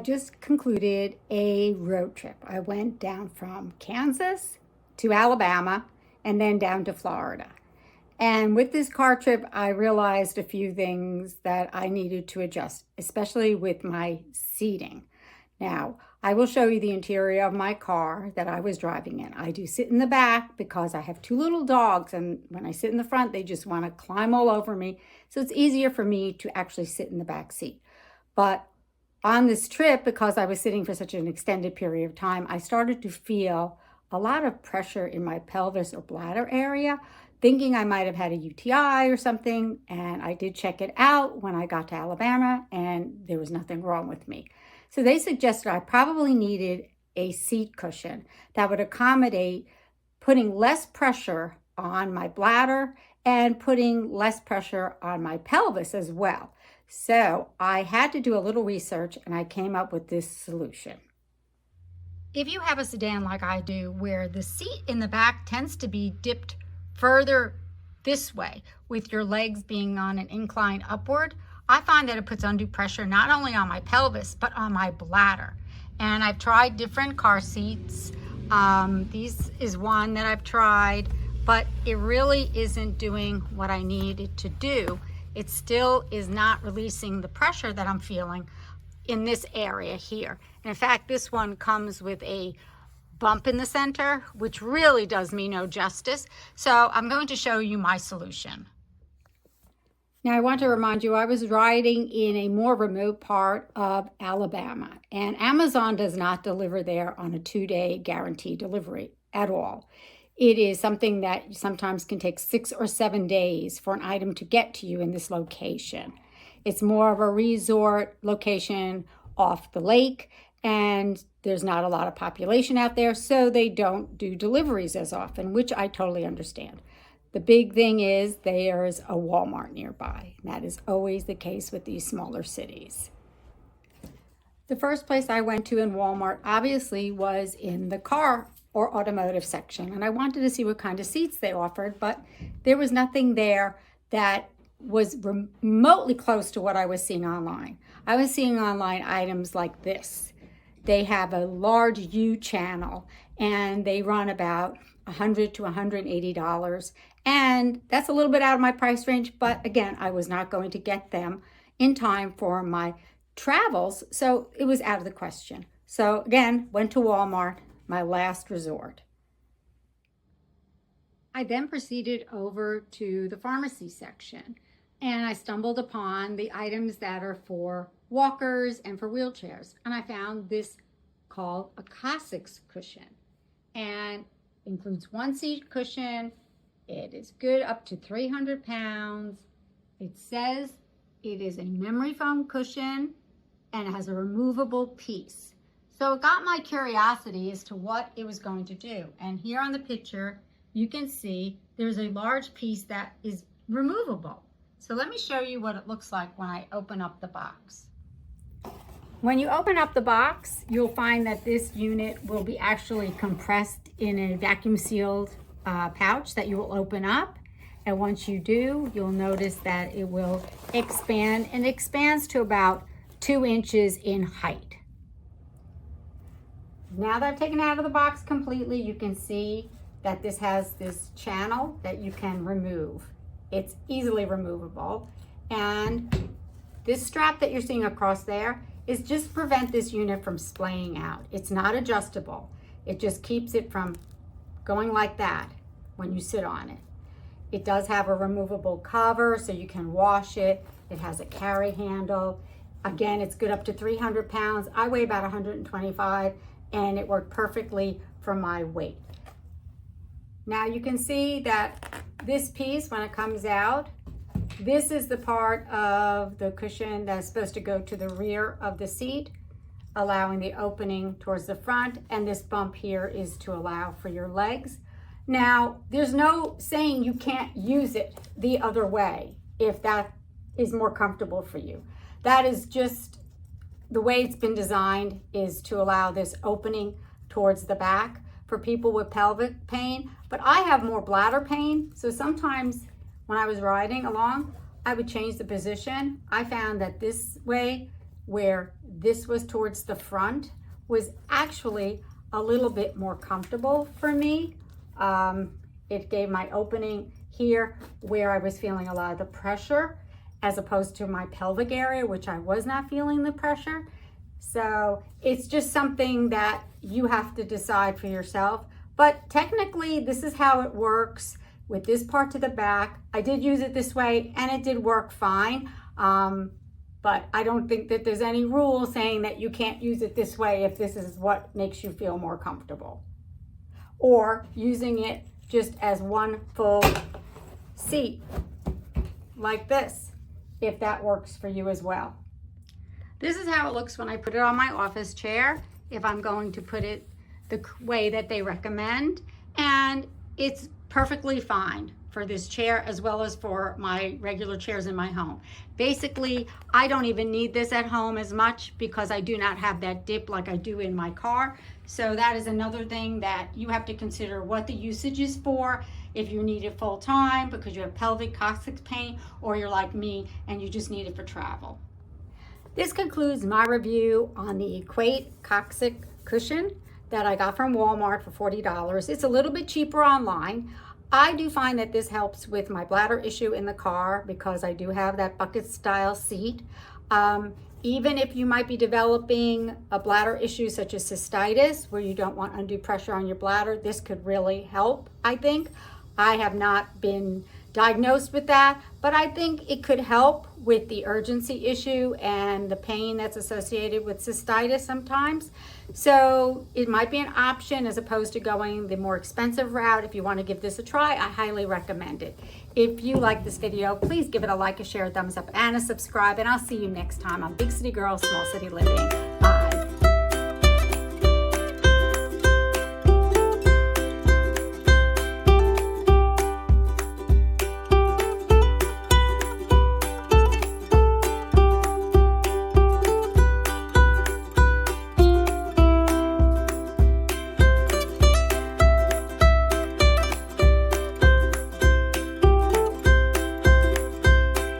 just concluded a road trip. I went down from Kansas to Alabama and then down to Florida. And with this car trip, I realized a few things that I needed to adjust, especially with my seating. Now, I will show you the interior of my car that I was driving in. I do sit in the back because I have two little dogs, and when I sit in the front, they just want to climb all over me. So it's easier for me to actually sit in the back seat. But on this trip, because I was sitting for such an extended period of time, I started to feel a lot of pressure in my pelvis or bladder area, thinking I might have had a UTI or something. And I did check it out when I got to Alabama, and there was nothing wrong with me. So they suggested I probably needed a seat cushion that would accommodate putting less pressure on my bladder and putting less pressure on my pelvis as well. So I had to do a little research, and I came up with this solution. If you have a sedan like I do, where the seat in the back tends to be dipped further this way, with your legs being on an incline upward, I find that it puts undue pressure not only on my pelvis, but on my bladder. And I've tried different car seats. These is one that I've tried, but it really isn't doing what I need it to do. It still is not releasing the pressure that I'm feeling in this area here. And in fact, this one comes with a bump in the center, which really does me no justice. So I'm going to show you my solution. Now, I want to remind you, I was riding in a more remote part of Alabama, and Amazon does not deliver there on a 2-day guaranteed delivery at all. It is something that sometimes can take 6 or 7 days for an item to get to you in this location. It's more of a resort location off the lake, and there's not a lot of population out there, so they don't do deliveries as often, which I totally understand. The big thing is there's a Walmart nearby. That is always the case with these smaller cities. The first place I went to in Walmart obviously was in the car or automotive section, and I wanted to see what kind of seats they offered, but there was nothing there that was remotely close to what I was seeing online. I was seeing online items like this. They have a large U channel, and they run about $100 to $180, and that's a little bit out of my price range, but again, I was not going to get them in time for my travels, so it was out of the question. So again, went to Walmart, my last resort. I then proceeded over to the pharmacy section, and I stumbled upon the items that are for walkers and for wheelchairs, and I found this called a Coccyx cushion, and includes one seat cushion. It is good up to 300 pounds. It says it is a memory foam cushion, and it has a removable piece. So it got my curiosity as to what it was going to do. And here on the picture, you can see there's a large piece that is removable. So let me show you what it looks like when I open up the box. When you open up the box, you'll find that this unit will be actually compressed in a vacuum sealed pouch that you will open up. And once you do, you'll notice that it will expand, and it expands to about 2 inches in height. Now that I've taken it out of the box completely, you can see that this has this channel that you can remove. It's easily removable. And this strap that you're seeing across there is just to prevent this unit from splaying out. It's not adjustable. It just keeps it from going like that when you sit on it. It does have a removable cover so you can wash it. It has a carry handle. Again, it's good up to 300 pounds. I weigh about 125, and it worked perfectly for my weight. Now you can see that this piece, when it comes out, this is the part of the cushion that's supposed to go to the rear of the seat, allowing the opening towards the front, and this bump here is to allow for your legs. Now, there's no saying you can't use it the other way if that is more comfortable for you. That is just the way it's been designed, is to allow this opening towards the back for people with pelvic pain. But I have more bladder pain, so sometimes when I was riding along, I would change the position. I found that this way where this was towards the front was actually a little bit more comfortable for me. It gave my opening here where I was feeling a lot of the pressure, as opposed to my pelvic area, which I was not feeling the pressure. So it's just something that you have to decide for yourself. But technically, this is how it works with this part to the back. I did use it this way and it did work fine. But I don't think that there's any rule saying that you can't use it this way if this is what makes you feel more comfortable. Or using it just as one full seat like this, if that works for you as well. This is how it looks when I put it on my office chair, if I'm going to put it the way that they recommend. And it's perfectly fine for this chair as well as for my regular chairs in my home. Basically, I don't even need this at home as much because I do not have that dip like I do in my car. So that is another thing that you have to consider what the usage is for. If you need it full time because you have pelvic coccyx pain, or you're like me and you just need it for travel. This concludes my review on the Equate Coccyx cushion that I got from Walmart for $40. It's a little bit cheaper online. I do find that this helps with my bladder issue in the car because I do have that bucket style seat. Even if you might be developing a bladder issue such as cystitis, where you don't want undue pressure on your bladder, this could really help, I think. I have not been diagnosed with that, but I think it could help with the urgency issue and the pain that's associated with cystitis sometimes. So it might be an option as opposed to going the more expensive route. If you want to give this a try, I highly recommend it. If you like this video, please give it a like, a share, a thumbs up, and a subscribe, and I'll see you next time on Big City Girl, Small City Living. Bye.